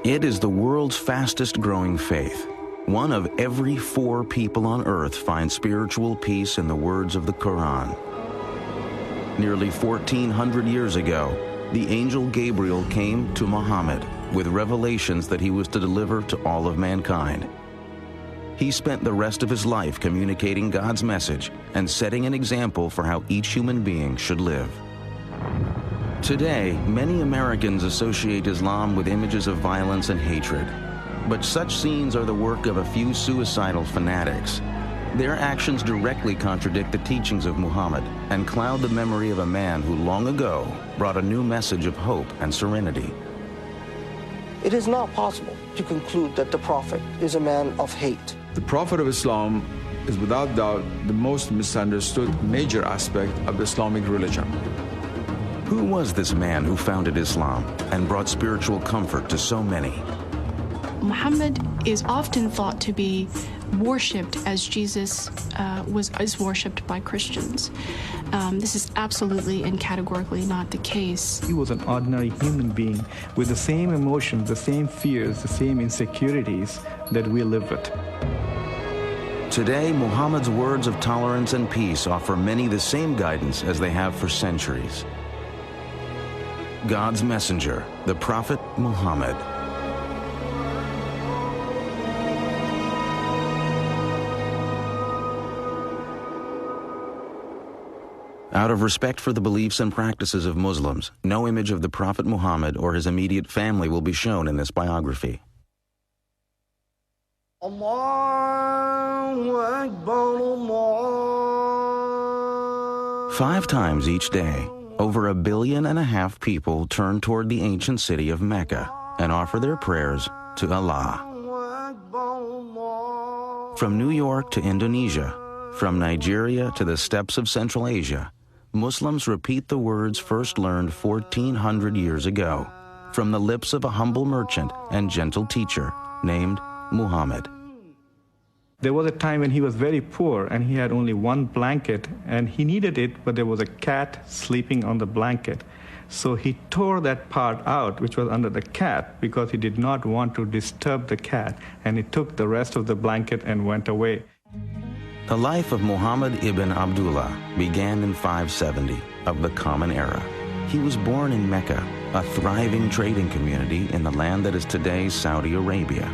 It is the world's fastest growing faith. One of every 4 people on earth finds spiritual peace in the words of the Quran. Nearly 1,400 years ago, the angel Gabriel came to Muhammad with revelations that he was to deliver to all of mankind. He spent the rest of his life communicating God's message and setting an example for how each human being should live. Today, many Americans associate Islam with images of violence and hatred. But such scenes are the work of a few suicidal fanatics. Their actions directly contradict the teachings of Muhammad and cloud the memory of a man who long ago brought a new message of hope and serenity. It is not possible to conclude that the Prophet is a man of hate. The Prophet of Islam is without doubt the most misunderstood major aspect of the Islamic religion. Who was this man who founded Islam and brought spiritual comfort to so many? Muhammad is often thought to be worshipped as Jesus is worshipped by Christians. This is absolutely and categorically not the case. He was an ordinary human being with the same emotions, the same fears, the same insecurities that we live with. Today, Muhammad's words of tolerance and peace offer many the same guidance as they have for centuries. God's messenger, the Prophet Muhammad. Out of respect for the beliefs and practices of Muslims, no image of the Prophet Muhammad or his immediate family will be shown in this biography. Allahu Akbar, Allah. 5 times each day, over 1.5 billion people turn toward the ancient city of Mecca and offer their prayers to Allah. From New York to Indonesia, from Nigeria to the steppes of Central Asia, Muslims repeat the words first learned 1,400 years ago from the lips of a humble merchant and gentle teacher named Muhammad. There was a time when he was very poor and he had only one blanket and he needed it, but there was a cat sleeping on the blanket. So he tore that part out, which was under the cat, because he did not want to disturb the cat, and he took the rest of the blanket and went away. The life of Muhammad ibn Abdullah began in 570 of the Common Era. He was born in Mecca, a thriving trading community in the land that is today Saudi Arabia.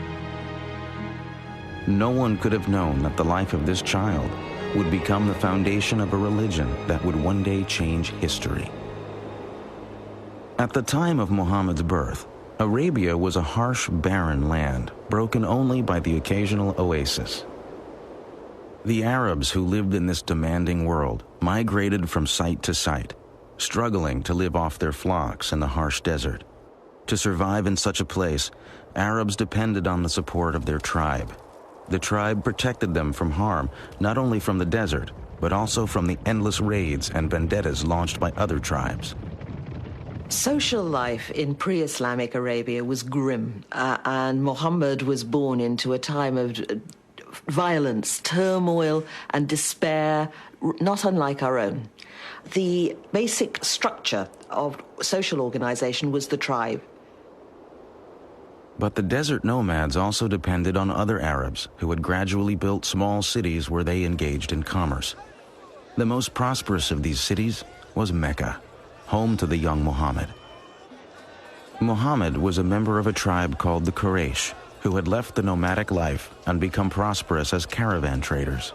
No one could have known that the life of this child would become the foundation of a religion that would one day change history. At the time of Muhammad's birth, Arabia was a harsh, barren land, broken only by the occasional oasis. The Arabs who lived in this demanding world migrated from site to site, struggling to live off their flocks in the harsh desert. To survive in such a place, Arabs depended on the support of their tribe. The tribe protected them from harm, not only from the desert, but also from the endless raids and vendettas launched by other tribes. Social life in pre-Islamic Arabia was grim, and Muhammad was born into a time of violence, turmoil, and despair, not unlike our own. The basic structure of social organization was the tribe. But the desert nomads also depended on other Arabs who had gradually built small cities where they engaged in commerce. The most prosperous of these cities was Mecca, home to the young Muhammad. Muhammad was a member of a tribe called the Quraysh, who had left the nomadic life and become prosperous as caravan traders.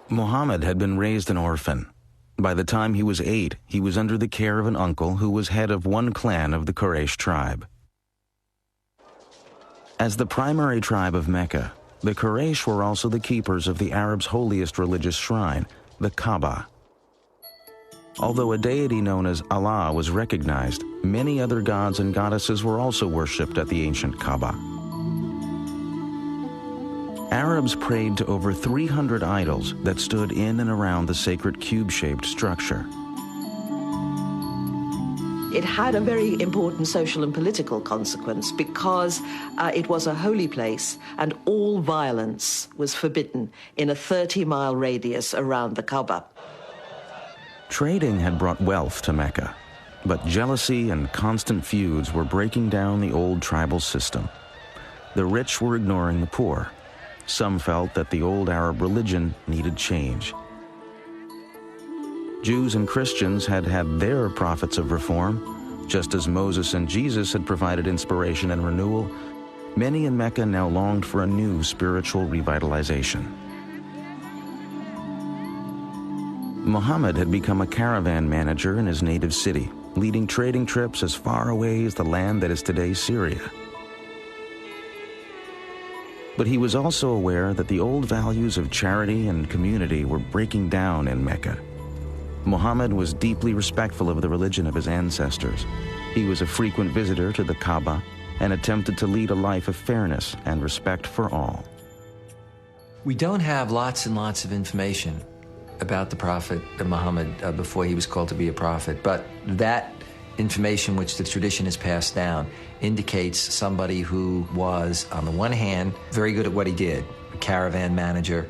Muhammad had been raised an orphan. By the time he was 8, he was under the care of an uncle who was head of one clan of the Quraysh tribe. As the primary tribe of Mecca, the Quraysh were also the keepers of the Arabs' holiest religious shrine, the Kaaba. Although a deity known as Allah was recognized, many other gods and goddesses were also worshipped at the ancient Kaaba. Arabs prayed to over 300 idols that stood in and around the sacred cube-shaped structure. It had a very important social and political consequence because it was a holy place and all violence was forbidden in a 30-mile radius around the Kaaba. Trading had brought wealth to Mecca, But jealousy and constant feuds were breaking down the old tribal system. The rich were ignoring the poor. Some felt that the old Arab religion needed change. Jews and Christians had had their prophets of reform. Just as Moses and Jesus had provided inspiration and renewal, many in Mecca now longed for a new spiritual revitalization. Muhammad had become a caravan manager in his native city, leading trading trips as far away as the land that is today Syria. But he was also aware that the old values of charity and community were breaking down in Mecca. Muhammad was deeply respectful of the religion of his ancestors. He was a frequent visitor to the Kaaba and attempted to lead a life of fairness and respect for all. We don't have lots and lots of information about the Prophet Muhammad before he was called to be a prophet, but that information which the tradition has passed down indicates somebody who was, on the one hand, very good at what he did, a caravan manager.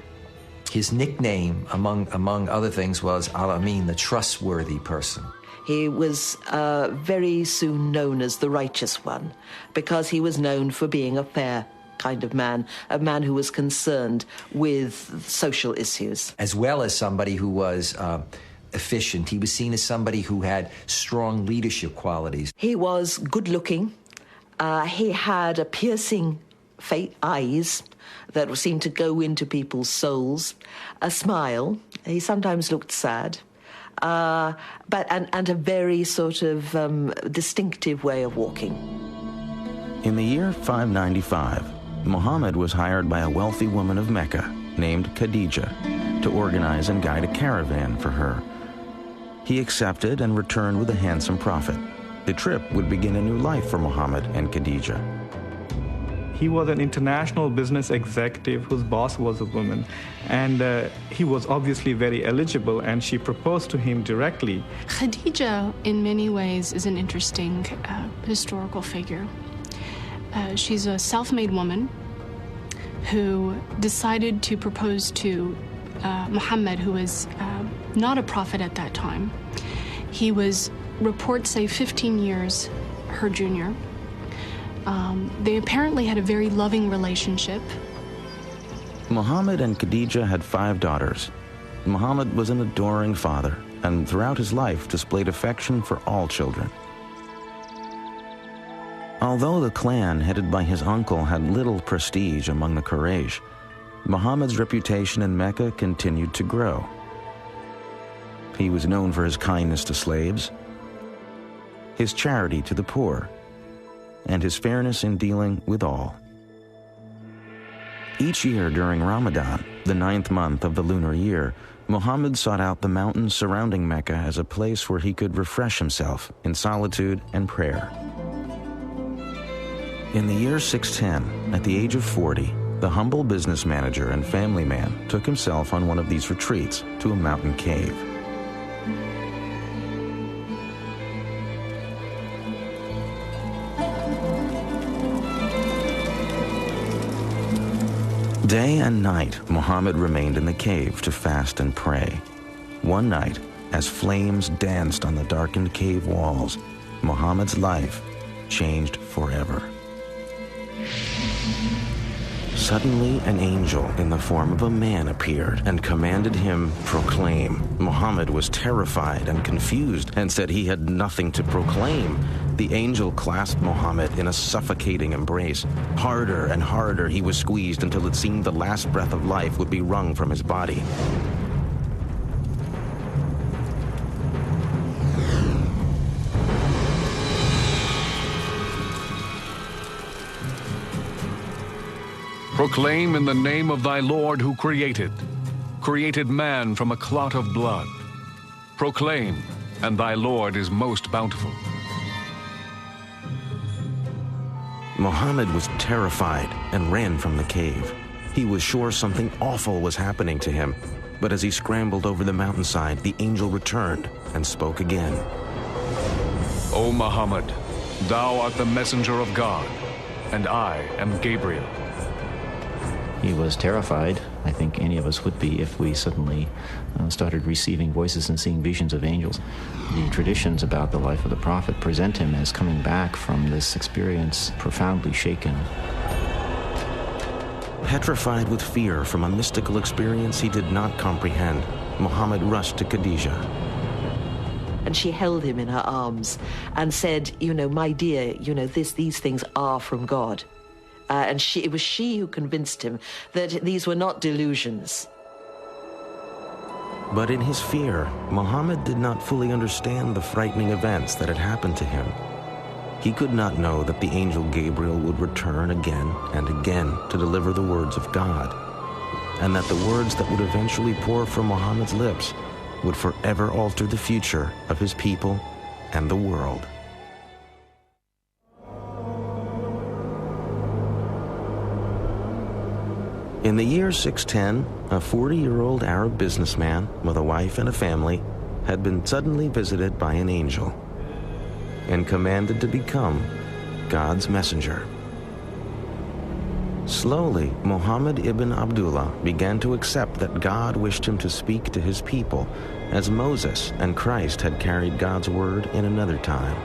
His nickname, among other things, was Al-Amin, the trustworthy person. He was very soon known as the righteous one because he was known for being a fair kind of man, a man who was concerned with social issues. As well as somebody who was efficient. He was seen as somebody who had strong leadership qualities. He was good-looking. He had a piercing eyes that seemed to go into people's souls, a smile. He sometimes looked sad, and a very sort of distinctive way of walking. In the year 595, Muhammad was hired by a wealthy woman of Mecca named Khadijah to organize and guide a caravan for her. He accepted and returned with a handsome profit. The trip would begin a new life for Muhammad and Khadijah. He was an international business executive whose boss was a woman, and he was obviously very eligible, and she proposed to him directly. Khadija, in many ways, is an interesting historical figure. She's a self-made woman who decided to propose to Muhammad, who was not a prophet at that time. He was, reports say, 15 years her junior. They apparently had a very loving relationship. Muhammad and Khadijah had 5 daughters. Muhammad was an adoring father, and throughout his life displayed affection for all children. Although the clan headed by his uncle had little prestige among the Quraysh, Muhammad's reputation in Mecca continued to grow. He was known for his kindness to slaves, his charity to the poor, and his fairness in dealing with all. Each year during Ramadan, the 9th month of the lunar year, Muhammad sought out the mountains surrounding Mecca as a place where he could refresh himself in solitude and prayer. In the year 610, at the age of 40, the humble business manager and family man took himself on one of these retreats to a mountain cave. Day and night, Muhammad remained in the cave to fast and pray. One night, as flames danced on the darkened cave walls, Muhammad's life changed forever. Suddenly, an angel in the form of a man appeared and commanded him, "Proclaim." Muhammad was terrified and confused and said he had nothing to proclaim. The angel clasped Muhammad in a suffocating embrace. Harder and harder he was squeezed until it seemed the last breath of life would be wrung from his body. Proclaim in the name of thy Lord who created man from a clot of blood. Proclaim, and thy Lord is most bountiful. Muhammad was terrified and ran from the cave. He was sure something awful was happening to him, but as he scrambled over the mountainside, the angel returned and spoke again. O Muhammad, thou art the messenger of God, and I am Gabriel. He was terrified. I think any of us would be if we suddenly started receiving voices and seeing visions of angels. The traditions about the life of the prophet present him as coming back from this experience profoundly shaken. Petrified with fear from a mystical experience he did not comprehend, Muhammad rushed to Khadijah. And she held him in her arms and said, you know, my dear, you know, these things are from God. And it was she who convinced him that these were not delusions. But in his fear, Muhammad did not fully understand the frightening events that had happened to him. He could not know that the angel Gabriel would return again and again to deliver the words of God, and that the words that would eventually pour from Muhammad's lips would forever alter the future of his people and the world. In the year 610, a 40-year-old Arab businessman with a wife and a family had been suddenly visited by an angel and commanded to become God's messenger. Slowly, Muhammad ibn Abdullah began to accept that God wished him to speak to his people as Moses and Christ had carried God's word in another time.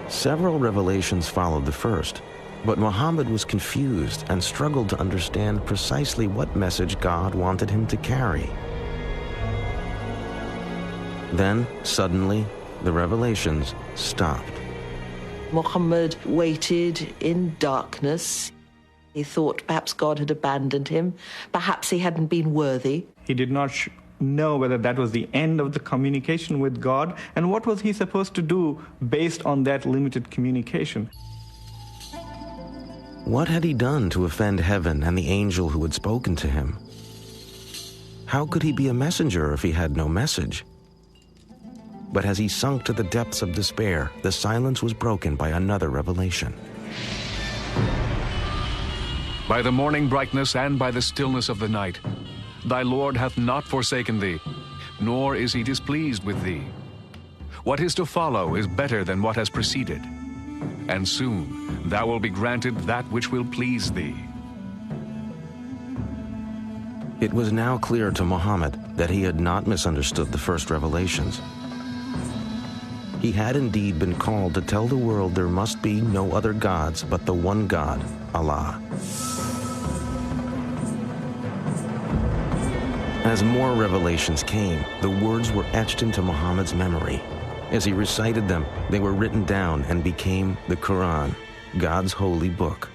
Several revelations followed the first, but Muhammad was confused and struggled to understand precisely what message God wanted him to carry. Then, suddenly, the revelations stopped. Muhammad waited in darkness. He thought perhaps God had abandoned him. Perhaps he hadn't been worthy. He did not know whether that was the end of the communication with God, and what was he supposed to do based on that limited communication. What had he done to offend heaven and the angel who had spoken to him? How could he be a messenger if he had no message? But as he sunk to the depths of despair, the silence was broken by another revelation. By the morning brightness and by the stillness of the night, thy Lord hath not forsaken thee, nor is he displeased with thee. What is to follow is better than what has preceded, and soon thou wilt be granted that which will please thee. It was now clear to Muhammad that he had not misunderstood the first revelations. He had indeed been called to tell the world there must be no other gods but the one God, Allah. As more revelations came, the words were etched into Muhammad's memory. As he recited them, they were written down and became the Quran, God's holy book.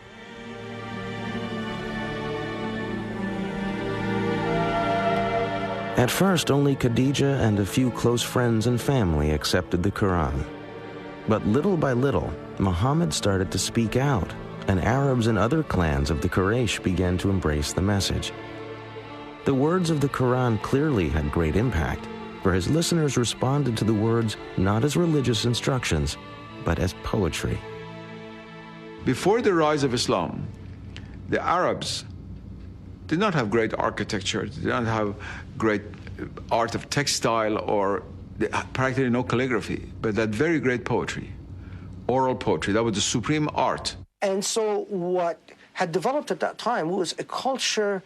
At first, only Khadijah and a few close friends and family accepted the Quran. But little by little, Muhammad started to speak out, and Arabs and other clans of the Quraysh began to embrace the message. The words of the Quran clearly had great impact, for his listeners responded to the words not as religious instructions, but as poetry. Before the rise of Islam, the Arabs did not have great architecture, they did not have great art of textile, or practically no calligraphy, but that very great poetry, oral poetry. That was the supreme art. And so what had developed at that time was a culture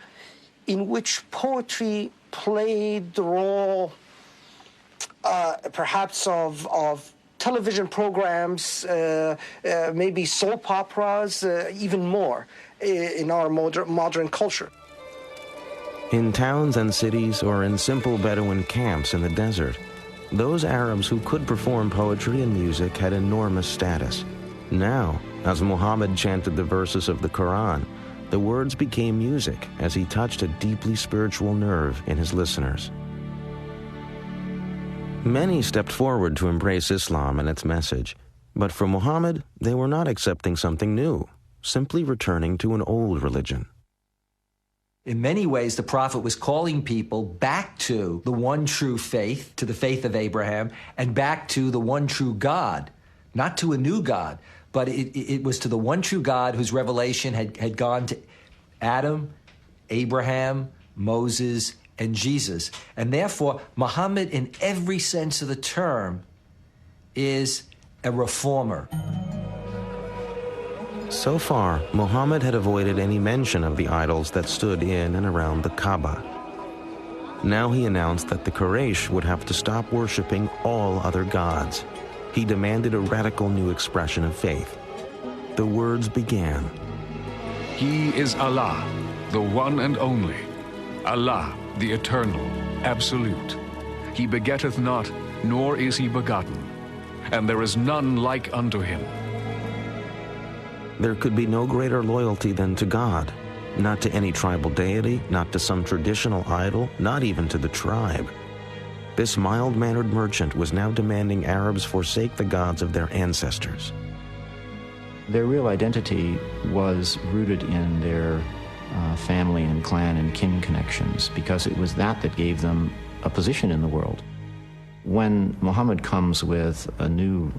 in which poetry played the role perhaps of television programs, maybe soap operas, even more in our modern culture. In towns and cities or in simple Bedouin camps in the desert, those Arabs who could perform poetry and music had enormous status. Now, as Muhammad chanted the verses of the Quran, the words became music as he touched a deeply spiritual nerve in his listeners. Many stepped forward to embrace Islam and its message, but for Muhammad, they were not accepting something new, simply returning to an old religion. In many ways, the prophet was calling people back to the one true faith, to the faith of Abraham, and back to the one true God, not to a new God, but it was to the one true God whose revelation had gone to Adam, Abraham, Moses, and Jesus. And therefore, Muhammad, in every sense of the term, is a reformer. So far, Muhammad had avoided any mention of the idols that stood in and around the Kaaba. Now he announced that the Quraysh would have to stop worshiping all other gods. He demanded a radical new expression of faith. The words began. He is Allah, the one and only. Allah, the eternal, absolute. He begetteth not, nor is he begotten. And there is none like unto him. There could be no greater loyalty than to God. Not to any tribal deity, not to some traditional idol, not even to the tribe. This mild-mannered merchant was now demanding Arabs forsake the gods of their ancestors. Their real identity was rooted in their family and clan and kin connections, because it was that gave them a position in the world. When Muhammad comes with a new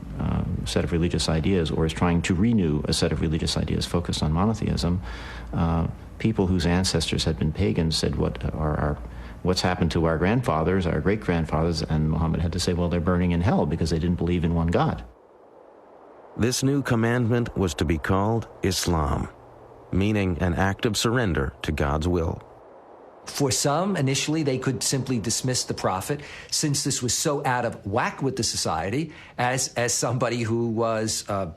set of religious ideas, or is trying to renew a set of religious ideas focused on monotheism, people whose ancestors had been pagans said, what's happened to our grandfathers, our great-grandfathers? And Muhammad had to say, well, they're burning in hell because they didn't believe in one God. This new commandment was to be called Islam, meaning an act of surrender to God's will. For some, initially, they could simply dismiss the prophet, since this was so out of whack with the society, as somebody who was out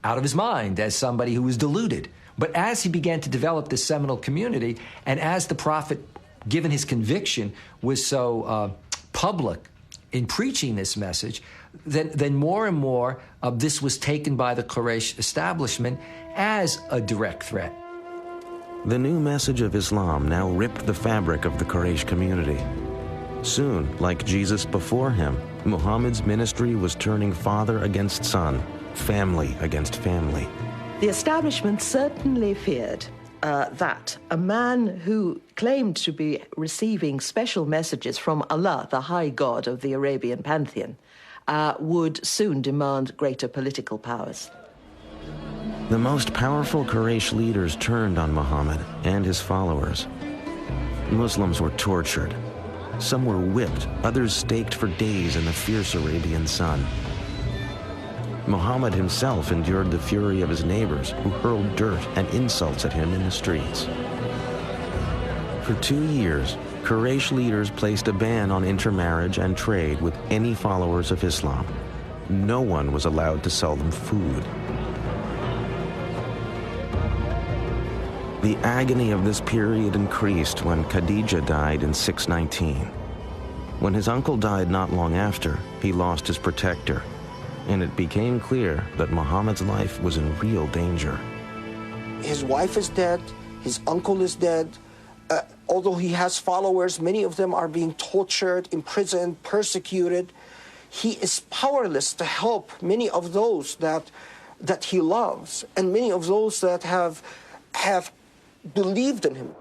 of his mind, as somebody who was deluded. But as he began to develop this seminal community, and as the prophet, given his conviction, was so public in preaching this message, then more and more of this was taken by the Quraysh establishment as a direct threat. The new message of Islam now ripped the fabric of the Quraysh community. Soon, like Jesus before him, Muhammad's ministry was turning father against son, family against family. The establishment certainly feared that a man who claimed to be receiving special messages from Allah, the high god of the Arabian pantheon, would soon demand greater political powers. The most powerful Quraysh leaders turned on Muhammad and his followers. Muslims were tortured. Some were whipped, others staked for days in the fierce Arabian sun. Muhammad himself endured the fury of his neighbors, who hurled dirt and insults at him in the streets. For 2 years, Quraysh leaders placed a ban on intermarriage and trade with any followers of Islam. No one was allowed to sell them food. The agony of this period increased when Khadija died in 619. When his uncle died not long after, he lost his protector, and it became clear that Muhammad's life was in real danger. His wife is dead, his uncle is dead. Although he has followers, many of them are being tortured, imprisoned, persecuted. He is powerless to help many of those that he loves, and many of those that have believed in him.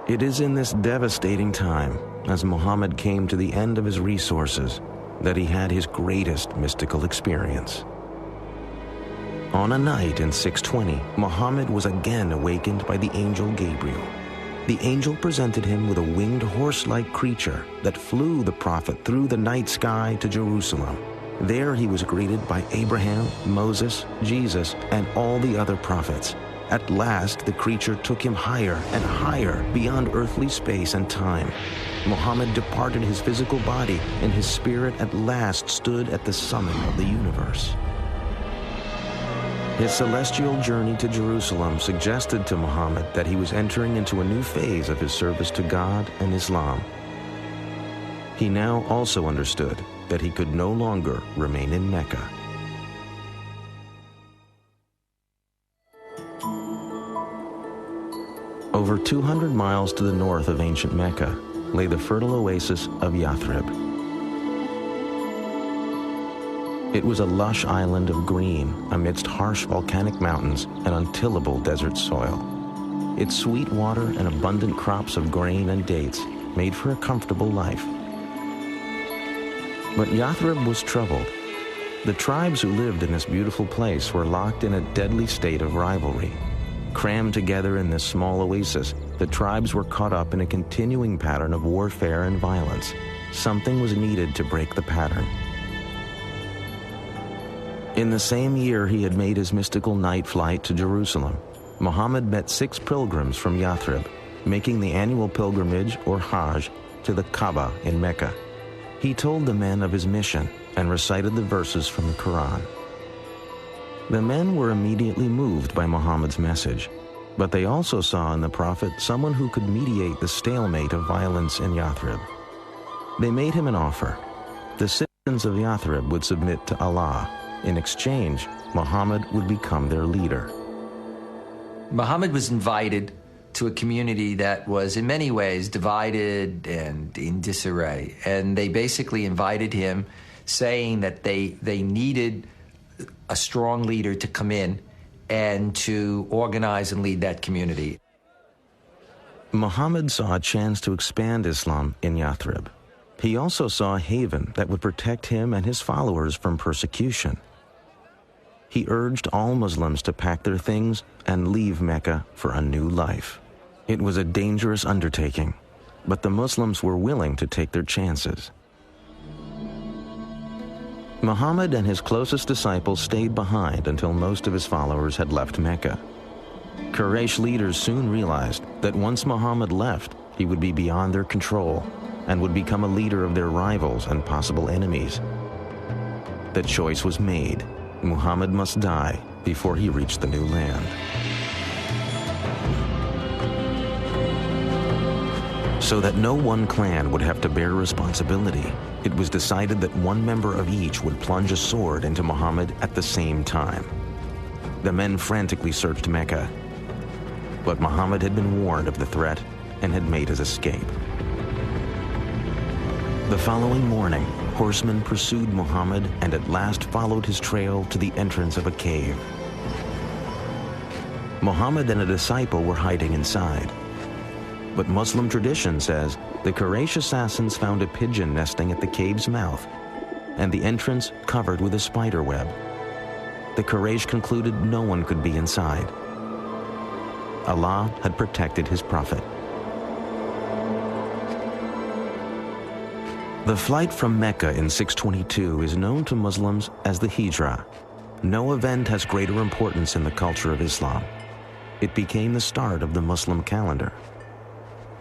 It is in this devastating time, as Muhammad came to the end of his resources, that he had his greatest mystical experience. On a night in 620, Muhammad was again awakened by the angel Gabriel. The angel presented him with a winged horse-like creature that flew the prophet through the night sky to Jerusalem. There he was greeted by Abraham, Moses, Jesus, and all the other prophets. At last, the creature took him higher and higher beyond earthly space and time. Muhammad departed his physical body, and his spirit at last stood at the summit of the universe. His celestial journey to Jerusalem suggested to Muhammad that he was entering into a new phase of his service to God and Islam. He now also understood that he could no longer remain in Mecca. Over 200 miles to the north of ancient Mecca lay the fertile oasis of Yathrib. It was a lush island of green amidst harsh volcanic mountains and untillable desert soil. Its sweet water and abundant crops of grain and dates made for a comfortable life. But Yathrib was troubled. The tribes who lived in this beautiful place were locked in a deadly state of rivalry. Crammed together in this small oasis, the tribes were caught up in a continuing pattern of warfare and violence. Something was needed to break the pattern. In the same year he had made his mystical night flight to Jerusalem, Muhammad met 6 pilgrims from Yathrib, making the annual pilgrimage, or Hajj, to the Kaaba in Mecca. He told the men of his mission and recited the verses from the Quran. The men were immediately moved by Muhammad's message, but they also saw in the Prophet someone who could mediate the stalemate of violence in Yathrib. They made him an offer. The citizens of Yathrib would submit to Allah. In exchange, Muhammad would become their leader. Muhammad was invited to a community that was in many ways divided and in disarray. And they basically invited him, saying that they needed a strong leader to come in and to organize and lead that community. Muhammad saw a chance to expand Islam in Yathrib. He also saw a haven that would protect him and his followers from persecution. He urged all Muslims to pack their things and leave Mecca for a new life. It was a dangerous undertaking, but the Muslims were willing to take their chances. Muhammad and his closest disciples stayed behind until most of his followers had left Mecca. Quraysh leaders soon realized that once Muhammad left, he would be beyond their control and would become a leader of their rivals and possible enemies. The choice was made. Muhammad must die before he reached the new land. So that no one clan would have to bear responsibility, it was decided that one member of each would plunge a sword into Muhammad at the same time. The men frantically searched Mecca, but Muhammad had been warned of the threat and had made his escape. The following morning, horsemen pursued Muhammad and at last followed his trail to the entrance of a cave. Muhammad and a disciple were hiding inside. But Muslim tradition says the Quraysh assassins found a pigeon nesting at the cave's mouth and the entrance covered with a spider web. The Quraysh concluded no one could be inside. Allah had protected his prophet. The flight from Mecca in 622 is known to Muslims as the Hijrah. No event has greater importance in the culture of Islam. It became the start of the Muslim calendar.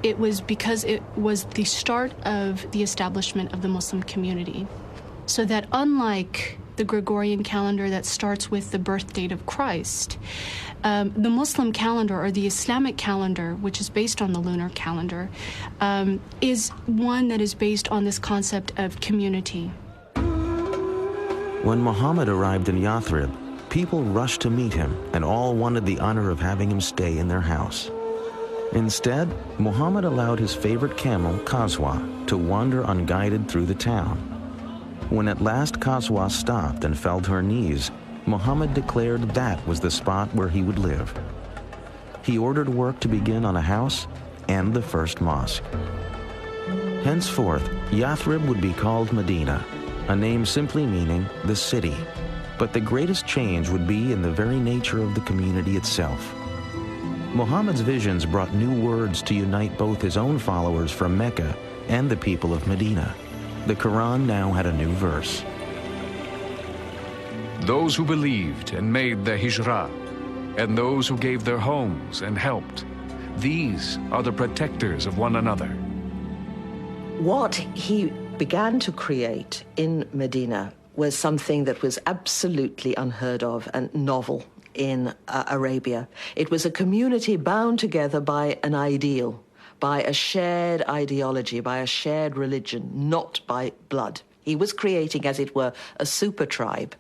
It was because it was the start of the establishment of the Muslim community. So that unlike the Gregorian calendar that starts with the birth date of Christ, the Muslim calendar, or the Islamic calendar, which is based on the lunar calendar, is one that is based on this concept of community. When Muhammad arrived in Yathrib, people rushed to meet him and all wanted the honor of having him stay in their house. Instead, Muhammad allowed his favorite camel, Qaswa, to wander unguided through the town. When at last Qaswa stopped and fell to her knees, Muhammad declared that was the spot where he would live. He ordered work to begin on a house and the first mosque. Henceforth, Yathrib would be called Medina, a name simply meaning the city. But the greatest change would be in the very nature of the community itself. Muhammad's visions brought new words to unite both his own followers from Mecca and the people of Medina. The Quran now had a new verse. Those who believed and made the hijrah, and those who gave their homes and helped, these are the protectors of one another. What he began to create in Medina was something that was absolutely unheard of and novel in Arabia. It was a community bound together by an ideal, by a shared ideology, by a shared religion, not by blood. He was creating, as it were, a super tribe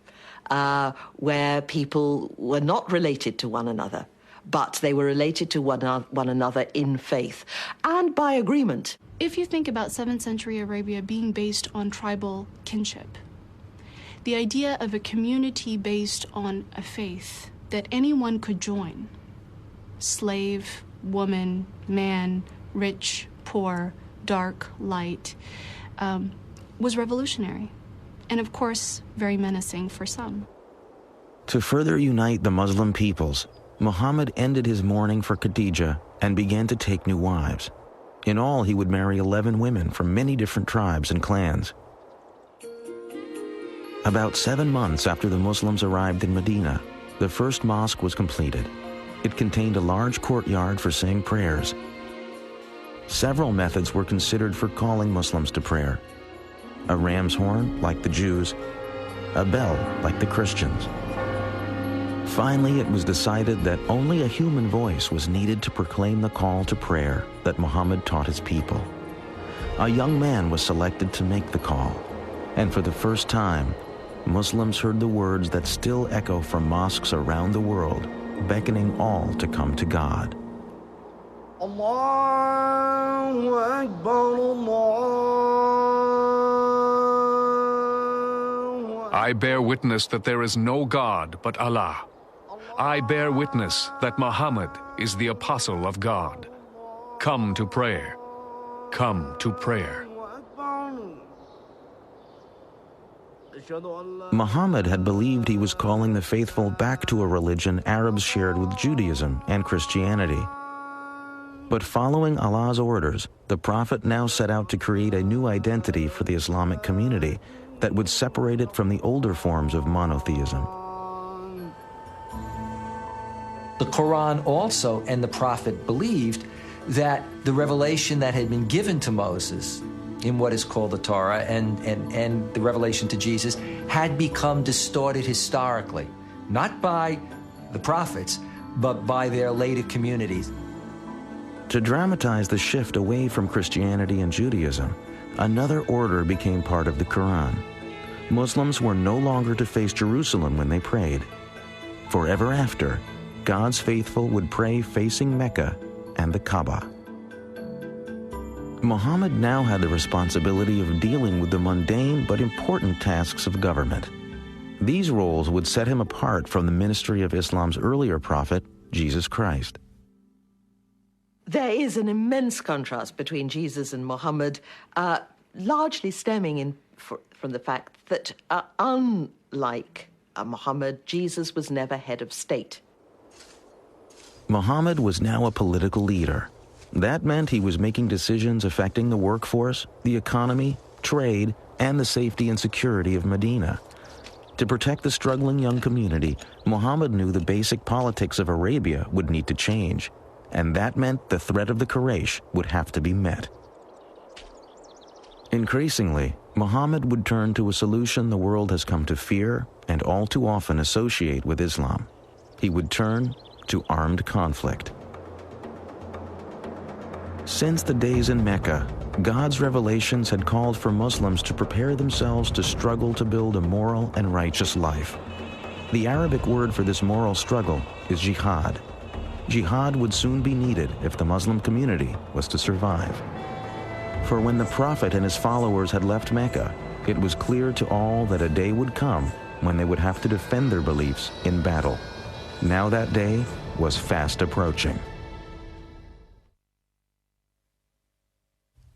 where people were not related to one another, but they were related to one another in faith and by agreement. If you think about 7th century Arabia being based on tribal kinship, the idea of a community based on a faith that anyone could join, slave, woman, man, rich, poor, dark, light, was revolutionary, and of course, very menacing for some. To further unite the Muslim peoples, Muhammad ended his mourning for Khadijah and began to take new wives. In all, he would marry 11 women from many different tribes and clans. About 7 months after the Muslims arrived in Medina, the first mosque was completed. It contained a large courtyard for saying prayers. Several methods were considered for calling Muslims to prayer. A ram's horn, like the Jews, a bell, like the Christians. Finally, it was decided that only a human voice was needed to proclaim the call to prayer that Muhammad taught his people. A young man was selected to make the call, and for the first time, Muslims heard the words that still echo from mosques around the world, beckoning all to come to God. Allahu Akbar, Allahu Akbar. I bear witness that there is no God but Allah. I bear witness that Muhammad is the apostle of God. Come to prayer. Come to prayer. Muhammad had believed he was calling the faithful back to a religion Arabs shared with Judaism and Christianity. But following Allah's orders, the Prophet now set out to create a new identity for the Islamic community that would separate it from the older forms of monotheism. The Quran also and the Prophet believed that the revelation that had been given to Moses in what is called the Torah and the revelation to Jesus had become distorted historically, not by the prophets, but by their later communities. To dramatize the shift away from Christianity and Judaism, another order became part of the Quran. Muslims were no longer to face Jerusalem when they prayed. Forever after, God's faithful would pray facing Mecca and the Kaaba. Muhammad now had the responsibility of dealing with the mundane but important tasks of government. These roles would set him apart from the ministry of Islam's earlier prophet, Jesus Christ. There is an immense contrast between Jesus and Muhammad, largely stemming from the fact that, unlike Muhammad, Jesus was never head of state. Muhammad was now a political leader. That meant he was making decisions affecting the workforce, the economy, trade, and the safety and security of Medina. To protect the struggling young community, Muhammad knew the basic politics of Arabia would need to change, and that meant the threat of the Quraysh would have to be met. Increasingly, Muhammad would turn to a solution the world has come to fear and all too often associate with Islam. He would turn to armed conflict. Since the days in Mecca, God's revelations had called for Muslims to prepare themselves to struggle to build a moral and righteous life. The Arabic word for this moral struggle is jihad. Jihad would soon be needed if the Muslim community was to survive. For when the Prophet and his followers had left Mecca, it was clear to all that a day would come when they would have to defend their beliefs in battle. Now that day was fast approaching.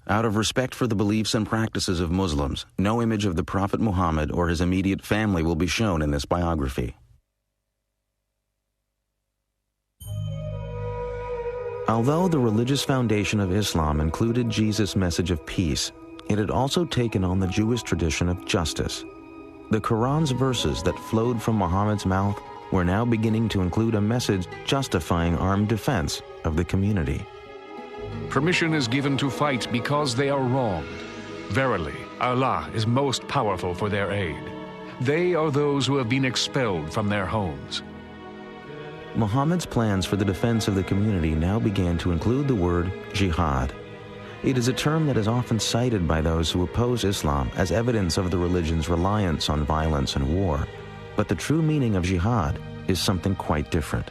Out of respect for the beliefs and practices of Muslims, no image of the Prophet Muhammad or his immediate family will be shown in this biography. Although the religious foundation of Islam included Jesus' message of peace, it had also taken on the Jewish tradition of justice. The Quran's verses that flowed from Muhammad's mouth were now beginning to include a message justifying armed defense of the community. Permission is given to fight because they are wronged. Verily, Allah is most powerful for their aid. They are those who have been expelled from their homes. Muhammad's plans for the defense of the community now began to include the word jihad. It is a term that is often cited by those who oppose Islam as evidence of the religion's reliance on violence and war. But the true meaning of jihad is something quite different.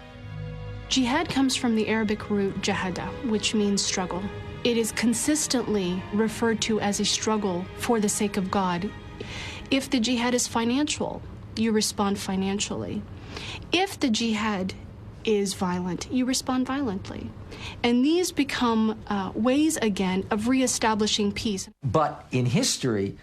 Jihad comes from the Arabic root jahada, which means struggle. It is consistently referred to as a struggle for the sake of God. If the jihad is financial, you respond financially. If the jihad is violent, you respond violently. And these become ways, again, of reestablishing peace. But in history,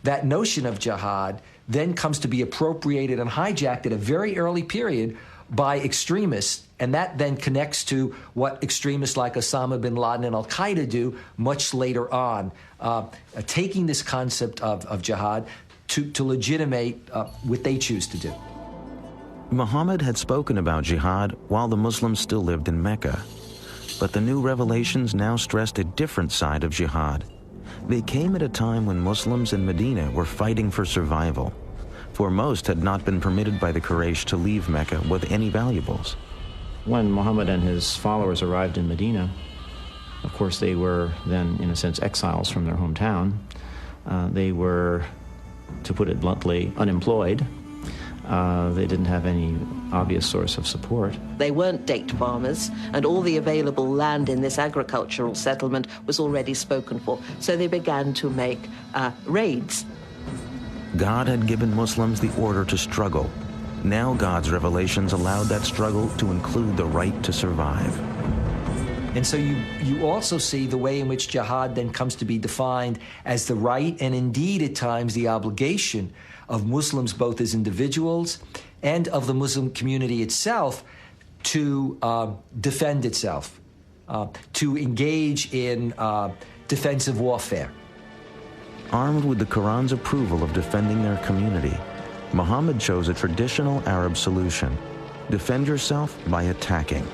that notion of jihad then comes to be appropriated and hijacked at a very early period by extremists, and that then connects to what extremists like Osama bin Laden and Al-Qaeda do much later on, taking this concept of jihad to legitimate what they choose to do. Muhammad had spoken about jihad while the Muslims still lived in Mecca. But the new revelations now stressed a different side of jihad. They came at a time when Muslims in Medina were fighting for survival, for most had not been permitted by the Quraysh to leave Mecca with any valuables. When Muhammad and his followers arrived in Medina, of course they were then, in a sense, exiles from their hometown. They were, to put it bluntly, unemployed. They didn't have any obvious source of support. They weren't date farmers, and all the available land in this agricultural settlement was already spoken for. So they began to make raids. God had given Muslims the order to struggle. Now God's revelations allowed that struggle to include the right to survive. And so you also see the way in which jihad then comes to be defined as the right and indeed at times the obligation of Muslims, both as individuals and of the Muslim community itself, to defend itself, to engage in defensive warfare. Armed with the Quran's approval of defending their community, Muhammad chose a traditional Arab solution: defend yourself by attacking.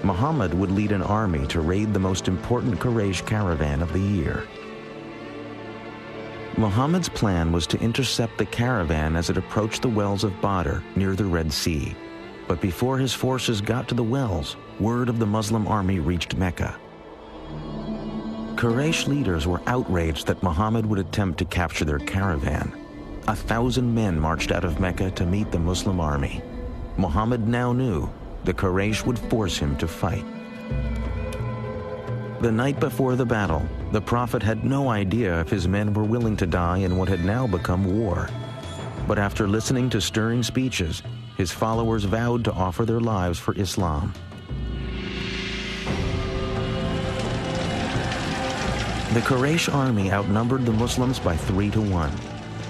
Muhammad would lead an army to raid the most important Quraysh caravan of the year. Muhammad's plan was to intercept the caravan as it approached the wells of Badr near the Red Sea. But before his forces got to the wells, word of the Muslim army reached Mecca. Quraysh leaders were outraged that Muhammad would attempt to capture their caravan. 1,000 men marched out of Mecca to meet the Muslim army. Muhammad now knew the Quraysh would force him to fight. The night before the battle, the Prophet had no idea if his men were willing to die in what had now become war. But after listening to stirring speeches, his followers vowed to offer their lives for Islam. The Quraysh army outnumbered the Muslims by 3-1.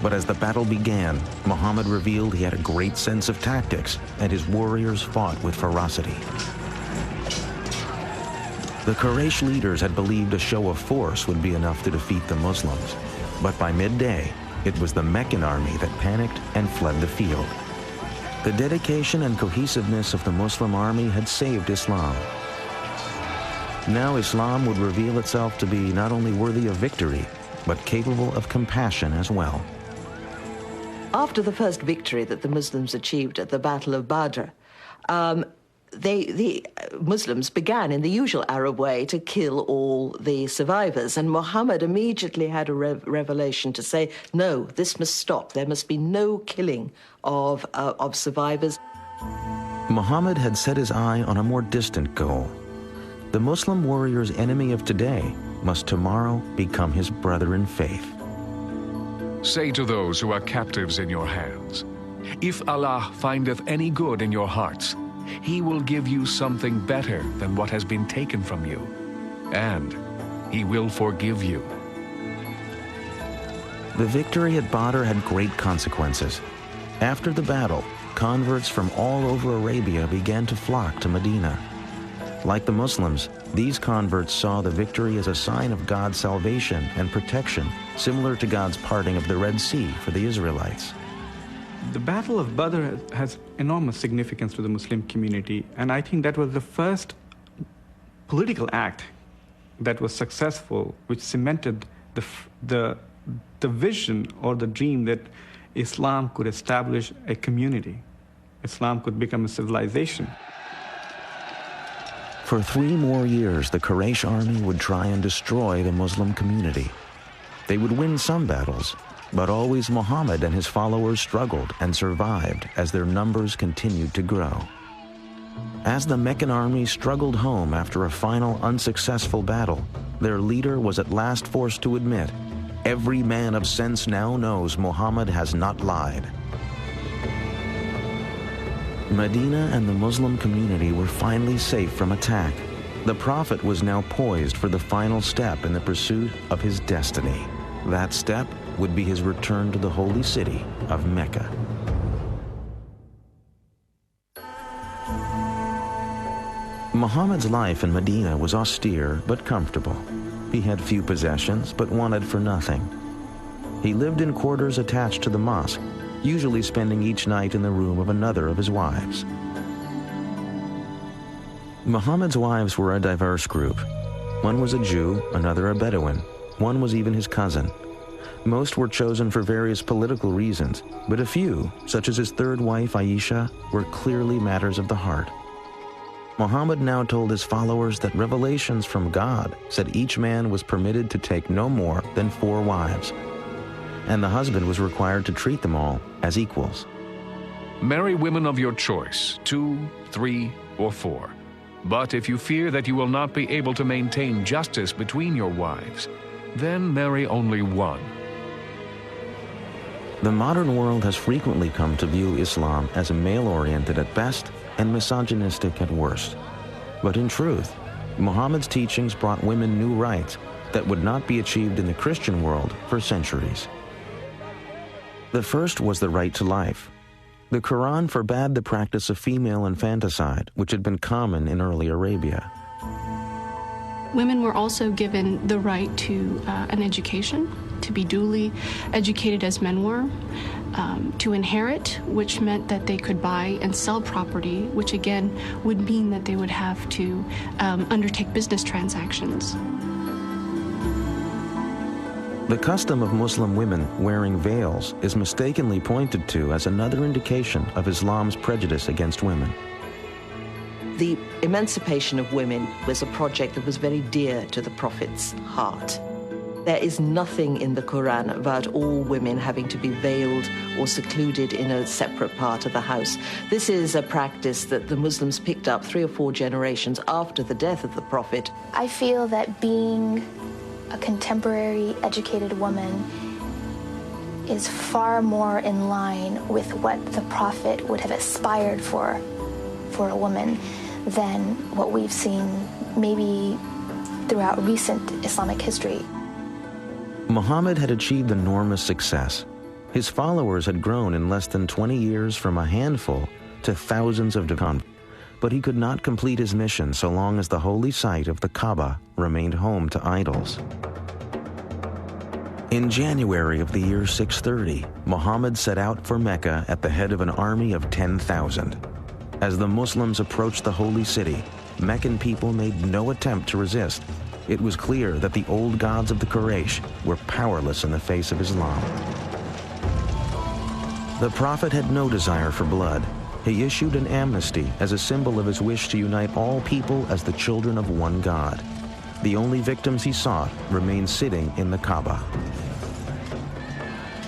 But as the battle began, Muhammad revealed he had a great sense of tactics, and his warriors fought with ferocity. The Quraysh leaders had believed a show of force would be enough to defeat the Muslims. But by midday, it was the Meccan army that panicked and fled the field. The dedication and cohesiveness of the Muslim army had saved Islam. Now Islam would reveal itself to be not only worthy of victory, but capable of compassion as well. After the first victory that the Muslims achieved at the Battle of Badr, the Muslims began in the usual Arab way to kill all the survivors. And Muhammad immediately had a revelation to say, no, this must stop. There must be no killing of survivors. Muhammad had set his eye on a more distant goal. The Muslim warrior's enemy of today must tomorrow become his brother in faith. Say to those who are captives in your hands, if Allah findeth any good in your hearts, He will give you something better than what has been taken from you, and He will forgive you. The victory at Badr had great consequences. After the battle, converts from all over Arabia began to flock to Medina. Like the Muslims, these converts saw the victory as a sign of God's salvation and protection, similar to God's parting of the Red Sea for the Israelites. The Battle of Badr has enormous significance to the Muslim community, and I think that was the first political act that was successful, which cemented the vision or the dream that Islam could establish a community. Islam could become a civilization. For 3 more years, the Quraysh army would try and destroy the Muslim community. They would win some battles, but always Muhammad and his followers struggled and survived as their numbers continued to grow. As the Meccan army struggled home after a final unsuccessful battle, their leader was at last forced to admit, every man of sense now knows Muhammad has not lied. Medina and the Muslim community were finally safe from attack. The Prophet was now poised for the final step in the pursuit of his destiny. That step would be his return to the holy city of Mecca. Muhammad's life in Medina was austere but comfortable. He had few possessions but wanted for nothing. He lived in quarters attached to the mosque, usually spending each night in the room of another of his wives. Muhammad's wives were a diverse group. One was a Jew, another a Bedouin. One was even his cousin. Most were chosen for various political reasons, but a few, such as his third wife Aisha, were clearly matters of the heart. Muhammad now told his followers that revelations from God said each man was permitted to take no more than 4 wives, and the husband was required to treat them all as equals. Marry women of your choice, 2, 3, or 4. But if you fear that you will not be able to maintain justice between your wives, then marry only one. The modern world has frequently come to view Islam as male-oriented at best and misogynistic at worst. But in truth, Muhammad's teachings brought women new rights that would not be achieved in the Christian world for centuries. The first was the right to life. The Quran forbade the practice of female infanticide, which had been common in early Arabia. Women were also given the right to an education, to be duly educated as men were, to inherit, which meant that they could buy and sell property, which again would mean that they would have to undertake business transactions. The custom of Muslim women wearing veils is mistakenly pointed to as another indication of Islam's prejudice against women. The emancipation of women was a project that was very dear to the Prophet's heart. There is nothing in the Quran about all women having to be veiled or secluded in a separate part of the house. This is a practice that the Muslims picked up 3 or 4 generations after the death of the Prophet. I feel that being a contemporary educated woman is far more in line with what the Prophet would have aspired for a woman than what we've seen maybe throughout recent Islamic history. Muhammad had achieved enormous success. His followers had grown in less than 20 years from a handful to thousands of converts. But he could not complete his mission so long as the holy site of the Kaaba remained home to idols. In January of the year 630, Muhammad set out for Mecca at the head of an army of 10,000. As the Muslims approached the holy city, Meccan people made no attempt to resist. It was clear that the old gods of the Quraysh were powerless in the face of Islam. The Prophet had no desire for blood. He issued an amnesty as a symbol of his wish to unite all people as the children of one God. The only victims he sought remained sitting in the Kaaba.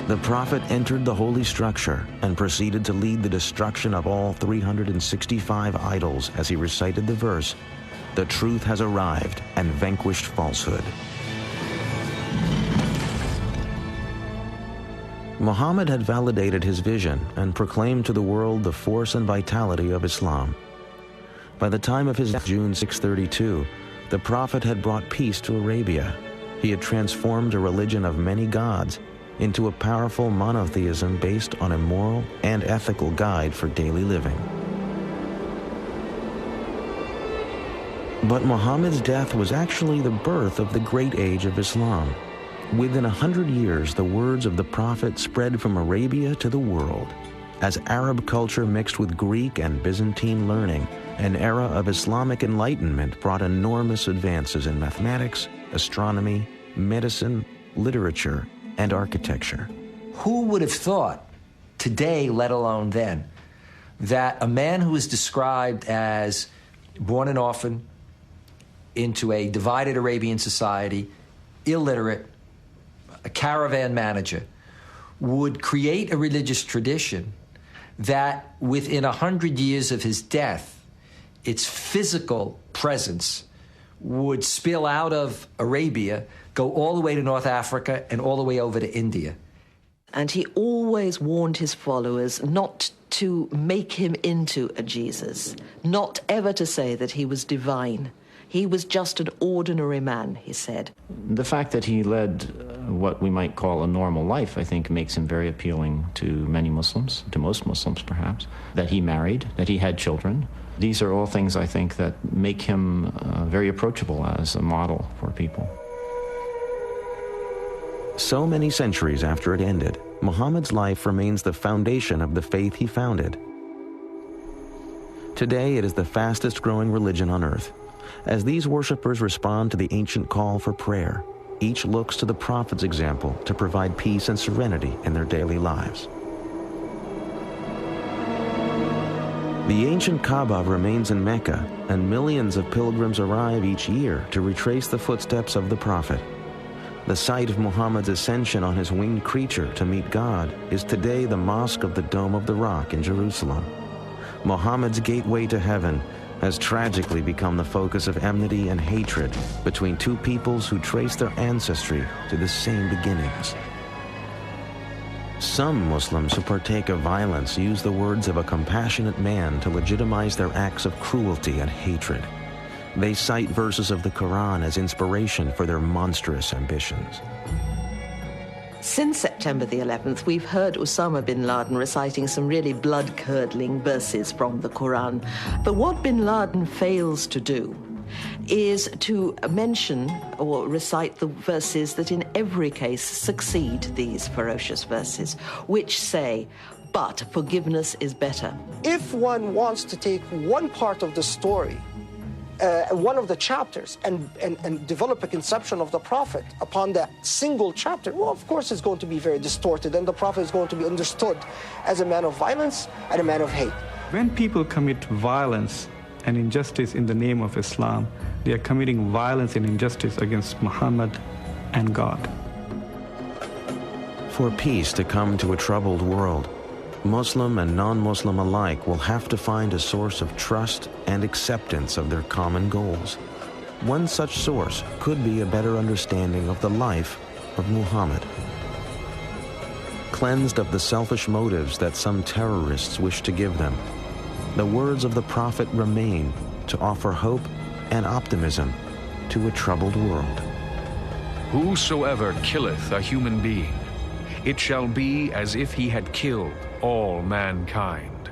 The Prophet entered the holy structure and proceeded to lead the destruction of all 365 idols as he recited the verse, "The truth has arrived and vanquished falsehood." Muhammad had validated his vision and proclaimed to the world the force and vitality of Islam. By the time of his death, June 632, the Prophet had brought peace to Arabia. He had transformed a religion of many gods into a powerful monotheism based on a moral and ethical guide for daily living. But Muhammad's death was actually the birth of the great age of Islam. Within 100 years, the words of the Prophet spread from Arabia to the world. As Arab culture mixed with Greek and Byzantine learning, an era of Islamic enlightenment brought enormous advances in mathematics, astronomy, medicine, literature, and architecture. Who would have thought today, let alone then, that a man who is described as born an orphan into a divided Arabian society, illiterate, a caravan manager, would create a religious tradition that within 100 years of his death, its physical presence would spill out of Arabia, go all the way to North Africa and all the way over to India. And he always warned his followers not to make him into a Jesus, not ever to say that he was divine. He was just an ordinary man, he said. The fact that he led what we might call a normal life, I think, makes him very appealing to many Muslims, to most Muslims perhaps. That he married, that he had children. These are all things, I think, that make him very approachable as a model for people. So many centuries after it ended, Muhammad's life remains the foundation of the faith he founded. Today, it is the fastest growing religion on earth. As these worshippers respond to the ancient call for prayer, each looks to the Prophet's example to provide peace and serenity in their daily lives. The ancient Kaaba remains in Mecca, and millions of pilgrims arrive each year to retrace the footsteps of the Prophet. The site of Muhammad's ascension on his winged creature to meet God is today the Mosque of the Dome of the Rock in Jerusalem. Muhammad's gateway to heaven has tragically become the focus of enmity and hatred between two peoples who trace their ancestry to the same beginnings. Some Muslims who partake of violence use the words of a compassionate man to legitimize their acts of cruelty and hatred. They cite verses of the Quran as inspiration for their monstrous ambitions. Since September the 11th, we've heard Osama bin Laden reciting some really blood-curdling verses from the Quran. But what bin Laden fails to do is to mention or recite the verses that in every case succeed these ferocious verses, which say, "But forgiveness is better." If one wants to take one part of the story, one of the chapters, and develop a conception of the Prophet upon that single chapter, well, of course it's going to be very distorted, and the Prophet is going to be understood as a man of violence and a man of hate. When people commit violence and injustice in the name of Islam, they are committing violence and injustice against Muhammad and God. For peace to come to a troubled world, Muslim and non-Muslim alike will have to find a source of trust and acceptance of their common goals. One such source could be a better understanding of the life of Muhammad. Cleansed of the selfish motives that some terrorists wish to give them, the words of the Prophet remain to offer hope and optimism to a troubled world. Whosoever killeth a human being, it shall be as if he had killed all mankind.